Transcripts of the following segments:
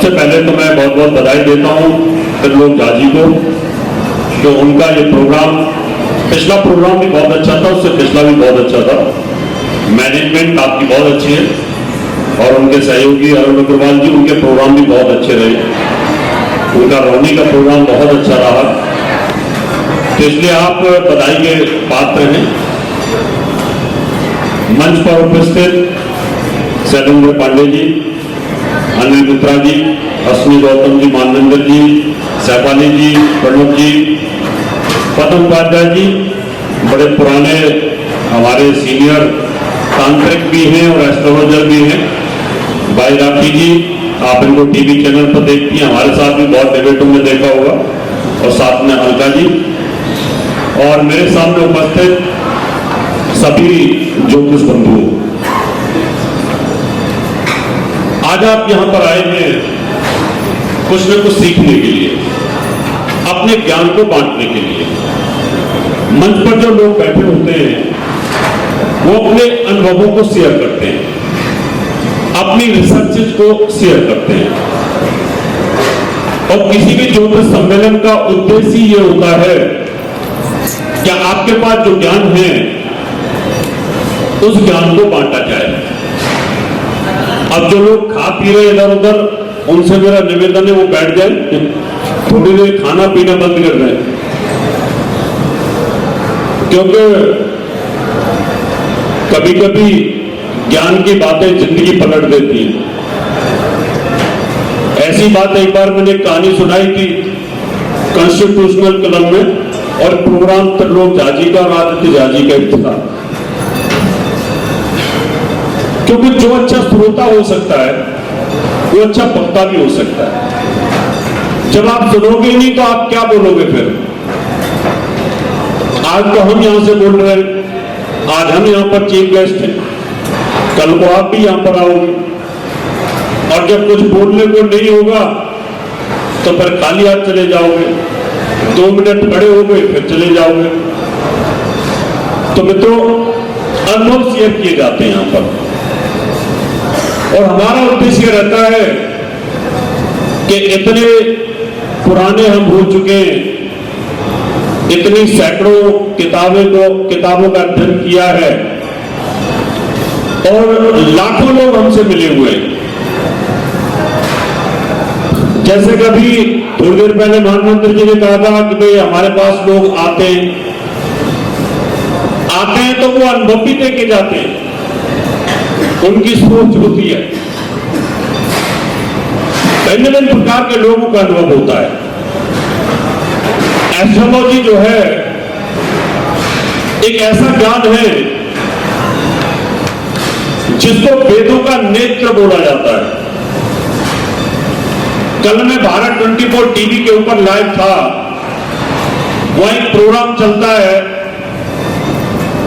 सबसे पहले तो मैं बहुत बहुत बधाई देता हूँ त्रिलोक झा जी को, जो उनका ये प्रोग्राम, पिछला प्रोग्राम भी बहुत अच्छा था, उससे पिछला भी बहुत अच्छा था। मैनेजमेंट आपकी बहुत अच्छी है और उनके सहयोगी अरुण अग्रवाल जी, उनके प्रोग्राम भी बहुत अच्छे रहे। उनका रोनी का प्रोग्राम बहुत अच्छा रहा, तो इसलिए आप बधाई के पात्र हैं। मंच पर उपस्थित शैलेंद्र पांडे जी, अनिल मित्रा जी, अश्विनी गौतम जी, मानवेंद्र जी, सैफाली जी, प्रणव जी, पद्म उपाध्याय जी, बड़े पुराने हमारे सीनियर तांत्रिक भी हैं और एस्ट्रोलॉजर भी हैं। भाई राखी जी, आप इनको टीवी चैनल पर देखती हैं, हमारे साथ भी बहुत डिबेटों में देखा होगा, और साथ में अलका जी, और मेरे सामने उपस्थित सभी ज्योतिष बंधुओं। आज आप यहां पर आए हैं कुछ न कुछ सीखने के लिए, अपने ज्ञान को बांटने के लिए। मंच पर जो लोग बैठे होते हैं वो अपने अनुभवों को शेयर करते हैं, अपनी रिसर्चेज को शेयर करते हैं, और किसी भी ज्योतिष सम्मेलन का उद्देश्य ये होता है कि आपके पास जो ज्ञान है उस ज्ञान को बांटा जाए। अब जो लोग खा पी रहे इधर उधर, उनसे मेरा निवेदन है वो बैठ जाए, थोड़ी देर खाना पीना बंद कर दें, क्योंकि कभी कभी ज्ञान की बातें जिंदगी पलट देती हैं। ऐसी बात एक बार मैंने कहानी सुनाई थी कॉन्स्टिट्यूशनल क्लब में, और प्रोग्राम त्रिलोक झा जी का और आदित्य झा जी का भी था, क्योंकि जो अच्छा श्रोता हो सकता है वो अच्छा वक्ता भी हो सकता है। जब आप सुनोगे ही नहीं तो आप क्या बोलोगे फिर? आज तो हम यहां से बोल रहे हैं, आज हम यहां पर चीफ गेस्ट हैं, कल को आप भी यहां पर आओगे, और जब कुछ बोलने को नहीं होगा तो फिर खाली हाथ चले जाओगे, 2 मिनट खड़े हो गए फिर चले जाओगे। तो मित्रों, अनुभव शेयर किए जाते हैं यहां पर, और हमारा उद्देश्य रहता है कि इतने पुराने हम हो चुके हैं, इतनी सैकड़ों किताबों का अध्ययन किया है, और लाखों लोग हमसे मिले हुए हैं। जैसे कभी थोड़ी देर पहले मानवेंद्र जी ने कहा था कि भाई हमारे पास लोग आते हैं तो वो अनुभव भी देके जाते हैं, उनकी सोच होती है। भिन्न भिन्न प्रकार के लोगों का अनुभव होता है। एस्ट्रोलॉजी जो है एक ऐसा ज्ञान है जिसको वेदों का नेत्र बोला जाता है। कल मैं भारत 24 टीवी के ऊपर लाइव था, वह एक प्रोग्राम चलता है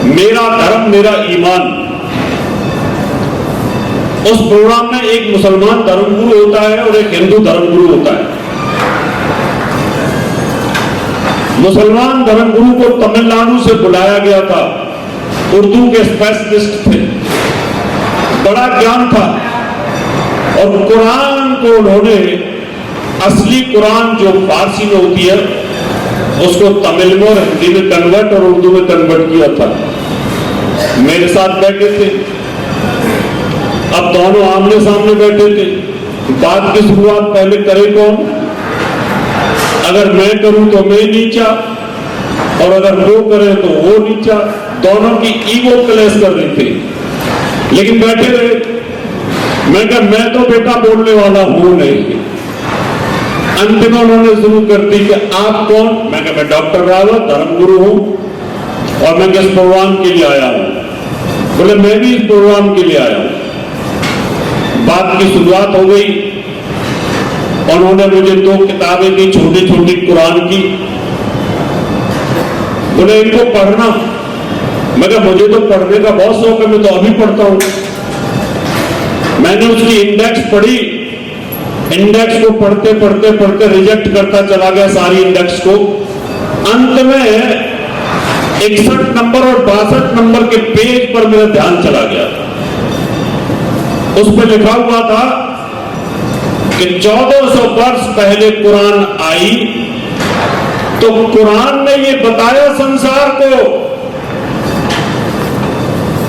मेरा धर्म मेरा ईमान। उस प्रोग्राम में एक मुसलमान धर्मगुरु होता है और एक हिंदू धर्मगुरु होता है। मुसलमान धर्मगुरु को तमिलनाडु से बुलाया गया था, उर्दू के स्पेशलिस्ट थे, बड़ा ज्ञान था, और कुरान को उन्होंने असली कुरान जो फारसी में होती है उसको तमिल में और हिंदी में कन्वर्ट और उर्दू में कन्वर्ट किया था। मेरे साथ बैठे थे, अब दोनों आमने सामने बैठे थे। बात की शुरुआत पहले करे कौन? अगर मैं करूं तो मैं नीचा, और अगर वो करे तो वो नीचा। दोनों की ईगो क्लैश कर रही थी, लेकिन बैठे रहे। मैं कहा मैं तो बेटा बोलने वाला हूं नहीं। अंतिम उन्होंने शुरू कर दी कि आप कौन? मैं कहा मैं डॉक्टर रावत धर्मगुरु हूं, और मैं किस प्रोग्राम के लिए आया हूं? बोले मैं भी इस प्रोग्राम के लिए आया हूं। बात की शुरुआत हो गई। उन्होंने मुझे 2 किताबें दी, छोटी छोटी कुरान की। बोले इनको पढ़ना। मैं कहा मुझे तो पढ़ने का बहुत शौक है, मैं तो अभी पढ़ता हूं। मैंने उसकी इंडेक्स पढ़ी, इंडेक्स को पढ़ते पढ़ते पढ़ते रिजेक्ट करता चला गया सारी इंडेक्स को। अंत में 61 नंबर और 62 नंबर के पेज पर मेरा ध्यान चला गया। उस पर लिखा हुआ था कि 1400 वर्ष पहले कुरान आई तो कुरान ने ये बताया संसार को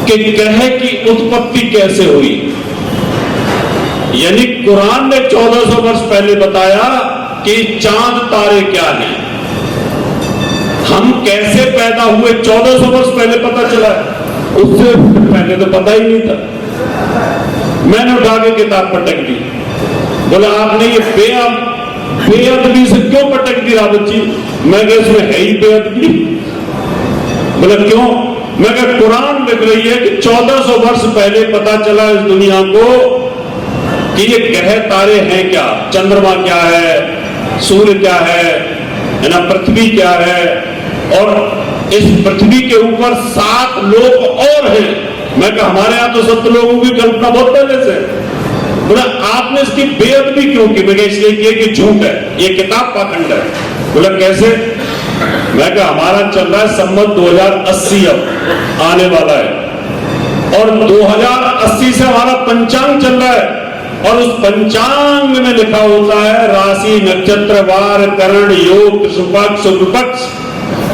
कि ग्रह की उत्पत्ति कैसे हुई। यानी कुरान ने 1400 वर्ष पहले बताया कि चांद तारे क्या हैं, हम कैसे पैदा हुए 1400 वर्ष पहले पता चला, उससे पहले तो पता ही नहीं था। मैंने उठा के किताब पटक दी, बोला आपने ये बेअदबी से क्यों पटक दी रावत जी? मैं कहा इसमें है ही बेअदबी। बोला क्यों? मैं कहा कुरान लिख रही है कि 1400 वर्ष पहले पता चला इस दुनिया को कि ये ग्रह तारे हैं क्या, चंद्रमा क्या है, सूर्य क्या है ना, पृथ्वी क्या है, और इस पृथ्वी के ऊपर 7 लोक और हैं। मैं कहा हमारे यहां तो 7 लोगों की कल्पना बहुत पहले से। बोला आपने इसकी बेअदबी क्यों की? मैं इसलिए किया कि झूठ है, ये किताब पाखंड है। बोला कैसे? मैं कहा हमारा चल रहा है संवत 2080 अब आने वाला है, और 2080 से हमारा पंचांग चल रहा है, और उस पंचांग में लिखा होता है राशि, नक्षत्र, वार, करण, योग, कृष्ण पक्ष, शुक्ल पक्ष,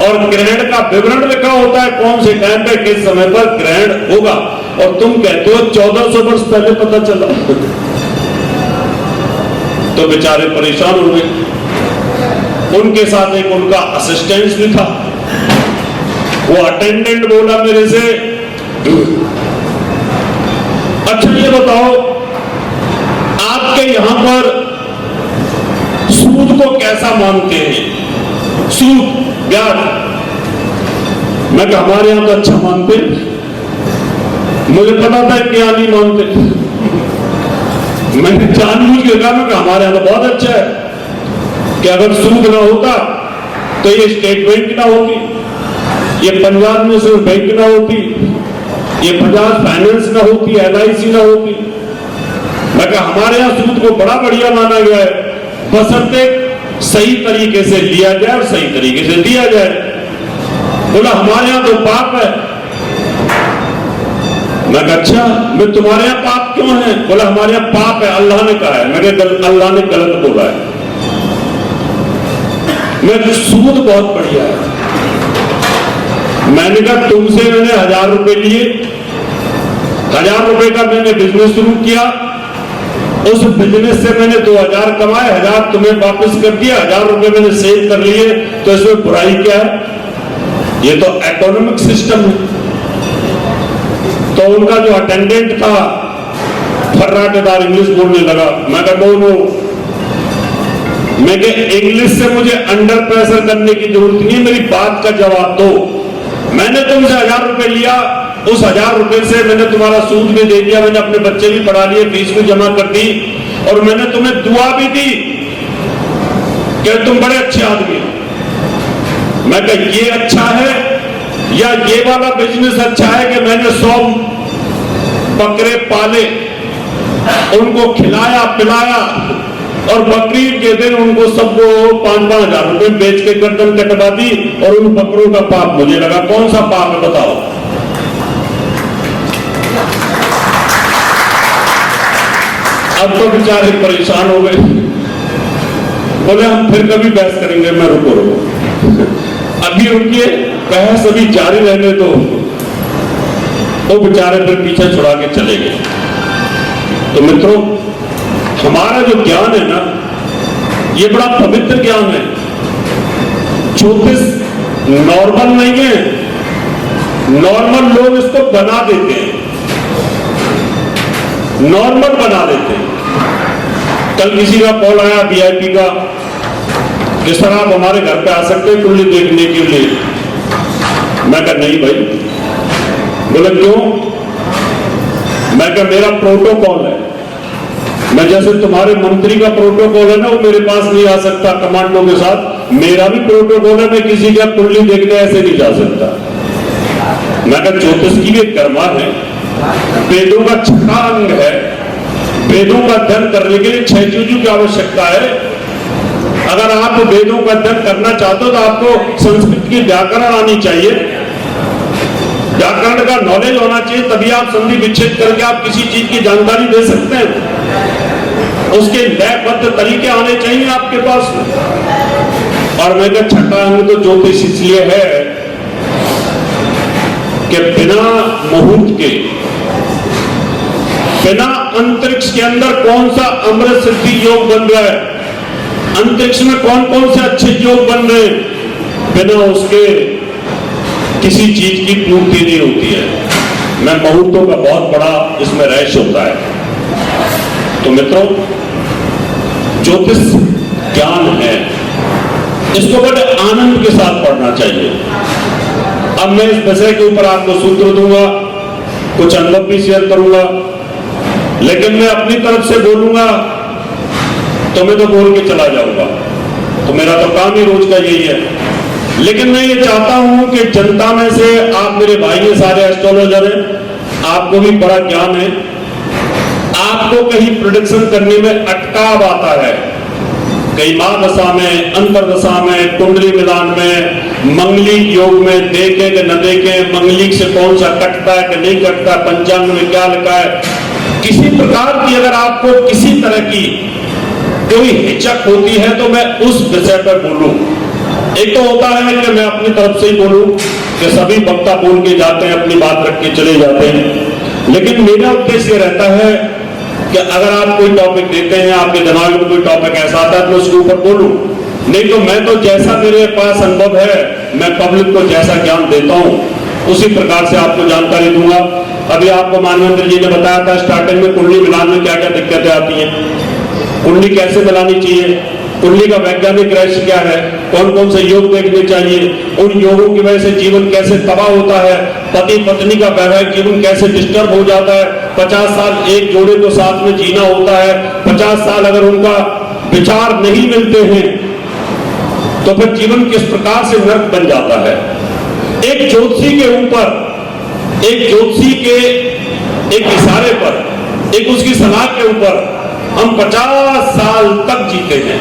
और ग्रहण का विवरण लिखा होता है कौन से टाइम पे किस समय पर ग्रहण होगा। और तुम कहते हो 1400 वर्ष पहले पता चला। तो बेचारे परेशान हो गए। उनके साथ एक उनका असिस्टेंट भी था, वो अटेंडेंट बोला मेरे से, अच्छा ये बताओ आपके यहां पर सूद को कैसा मानते हैं? सूद, ब्याज। मैं कहा हमारे यहां तो अच्छा मानते, मुझे पता था कि यहां नहीं मानते। मैंने जानबूझ के कहा, मैं कहा हमारे यहां तो बहुत अच्छा है कि अगर सूद ना होता तो ये स्टेट बैंक ना होती, ये पंजाब नेशनल बैंक ना होती, ये बजाज फाइनेंस ना होती, LIC ना होती। मैं कहा हमारे यहां सूद को बड़ा बढ़िया माना गया है, बशर्ते सही तरीके से लिया जाए और सही तरीके से दिया जाए। बोला हमारे यहां तो पाप है। मैं कहा अच्छा, मैं तुम्हारे यहां पाप क्यों है? बोला हमारे यहां पाप है, अल्लाह ने कहा है। मैं कहा अल्लाह ने गलत बोला है। मैं सूद बहुत बढ़िया है। मैंने कहा तुमसे मैंने 1000 रुपए लिए, 1000 रुपए का मैंने बिजनेस शुरू किया, उस बिजनेस से मैंने 2000 कमाए, 1000 तुम्हें वापस कर दिया, 1000 रुपए मैंने सेव कर लिए, तो इसमें बुराई क्या है? ये तो इकोनॉमिक सिस्टम है। तो उनका जो अटेंडेंट था फर्राटेदार इंग्लिश बोलने लगा। मैं कहा नो, मैं कहा इंग्लिश से मुझे अंडर प्रेशर करने की जरूरत नहीं है, मेरी बात का जवाब दो। मैंने तुमसे 1000 रुपए लिया, उस 1000 रुपए से मैंने तुम्हारा सूद भी दे दिया, मैंने अपने बच्चे भी पढ़ा लिए, फीस भी जमा कर दी, और मैंने तुम्हें दुआ भी दी कि तुम बड़े अच्छे आदमी हो। मैं कहा ये अच्छा है या ये वाला बिजनेस अच्छा है कि मैंने 100 बकरे पाले, उनको खिलाया पिलाया, और बकरीद के दिन उनको सबको 5-5 हजार रुपए बेच के गर्दन कटवा दी, और उन बकरों का पाप मुझे लगा। कौन सा पाप है बताओ? अब तो बेचारे परेशान हो गए, बोले हम फिर कभी बहस करेंगे। मैं रुको अभी रुकिए, बहस अभी जारी रहने दो। तो बेचारे फिर पीछे छुड़ा के चले गए। तो मित्रों, हमारा जो ज्ञान है ना, ये बड़ा पवित्र ज्ञान है। ज्योतिष नॉर्मल नहीं है, नॉर्मल लोग इसको बना देते हैं, नॉर्मल बना देते हैं। कल किसी का कॉल आया VIP का कि सर आप हमारे घर पे आ सकते हैं कुंडली देखने के लिए। मैं कहा नहीं भाई। बोले क्यों? मैं कहा मेरा प्रोटोकॉल है, मैं जैसे तुम्हारे मंत्री का प्रोटोकॉल है ना, वो मेरे पास नहीं आ सकता कमांडो के साथ, मेरा भी प्रोटोकॉल है, मैं किसी का कुंडली देखने ऐसे नहीं जा सकता। मैं कहा ज्योतिष की भी कर्मा है, वेदों का 6 अंग है, वेदों का अध्ययन करने के लिए 6 चीजों की आवश्यकता है। अगर आप वेदों का अध्ययन करना चाहते हो तो आपको संस्कृत की व्याकरण आनी चाहिए, व्याकरण का नॉलेज होना चाहिए, तभी आप संधि विच्छेद करके आप किसी चीज की जानकारी दे सकते हैं। उसके लयबद्ध तरीके आने चाहिए आपके पास। और मैं क्या, छठा अंग तो ज्योतिष इसलिए है कि बिना मुहूर्त के, बिना अंतरिक्ष के अंदर कौन सा अमृत सिद्धि योग बन रहा है, अंतरिक्ष में कौन कौन से अच्छे योग बन रहे हैं, बिना उसके किसी चीज की पूर्ति नहीं होती है। मैं मुहूर्तों का बहुत बड़ा इसमें रहस्य होता है। तो मित्रों, ज्योतिष ज्ञान है, इसको बड़े आनंद के साथ पढ़ना चाहिए। अब मैं इस विषय के ऊपर आपको सूत्र दूंगा, कुछ अनुभव भी शेयर करूंगा, लेकिन मैं अपनी तरफ से बोलूंगा तो मैं तो बोल के चला जाऊंगा, तो मेरा तो काम ही रोज का यही है। लेकिन मैं ये चाहता हूं कि जनता में से आप मेरे भाई हैं, सारे एस्ट्रोलॉजर हैं, आपको भी बड़ा ज्ञान है, आपको कहीं प्रेडिक्शन करने में अटकाव आता है, कहीं मां दशा में, अंतर दशा में, कुंडली मिलान में, मंगलिक योग में देखे कि न देखे, मंगलिक से कौन सा कटता है कि नहीं कटता, पंचांग में क्या लिखा है, किसी प्रकार की अगर आपको किसी तरह की कोई हिचक होती है तो मैं उस विषय पर बोलूं। एक तो होता है कि मैं अपनी तरफ से ही बोलूं कि सभी वक्ता बोल के जाते हैं, अपनी बात रख के चले जाते हैं, लेकिन मेरा उद्देश्य रहता है कि अगर आप कोई टॉपिक देते हैं, आपके दिमाग में कोई टॉपिक ऐसा आता है तो उसके ऊपर बोलूं, नहीं तो मैं तो जैसा मेरे पास अनुभव है, मैं पब्लिक को जैसा ज्ञान देता हूं उसी प्रकार से आपको जानकारी दूंगा। अभी आपको मानवेंद्र जी ने बताया था स्टार्टिंग में कुंडली मिलान में क्या क्या दिक्कतें आती हैं, कुंडली कैसे मिलानी चाहिए, कुंडली का वैज्ञानिक रहस्य क्या है, कौन कौन से योग देखने चाहिए, उन योगों की वजह से जीवन कैसे तबाह होता है, पति पत्नी का वैवाहिक जीवन कैसे डिस्टर्ब हो जाता है, 50 साल एक जोड़े को साथ में जीना होता है, 50 साल अगर उनका विचार नहीं मिलते हैं तो फिर जीवन किस प्रकार से नर्क बन जाता है। एक ज्योतिषी के ऊपर, एक ज्योतिषी के एक इशारे पर, एक उसकी सलाह के ऊपर हम 50 साल तक जीते हैं।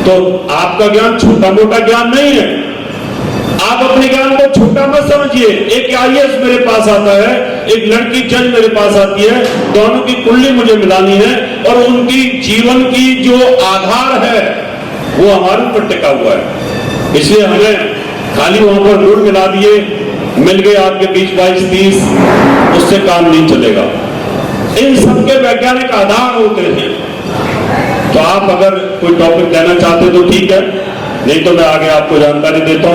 तो आपका ज्ञान छोटा मोटा ज्ञान नहीं है, आप अपने ज्ञान को छोटा मत समझिए। एक आईएएस मेरे पास आता है, एक लड़की जज मेरे पास आती है, दोनों की कुंडली मुझे मिलानी है और उनकी जीवन की जो आधार है वो हमारे ऊपर टिका हुआ है। इसलिए हमें खाली वहां पर गुड़ मिला दिए, मिल गए आपके 20, 22, 30, उससे काम नहीं चलेगा। इन सबके वैज्ञानिक आधार होते हैं। तो आप अगर कोई टॉपिक देना चाहते तो ठीक है, नहीं तो मैं आगे आपको जानकारी देता हूं।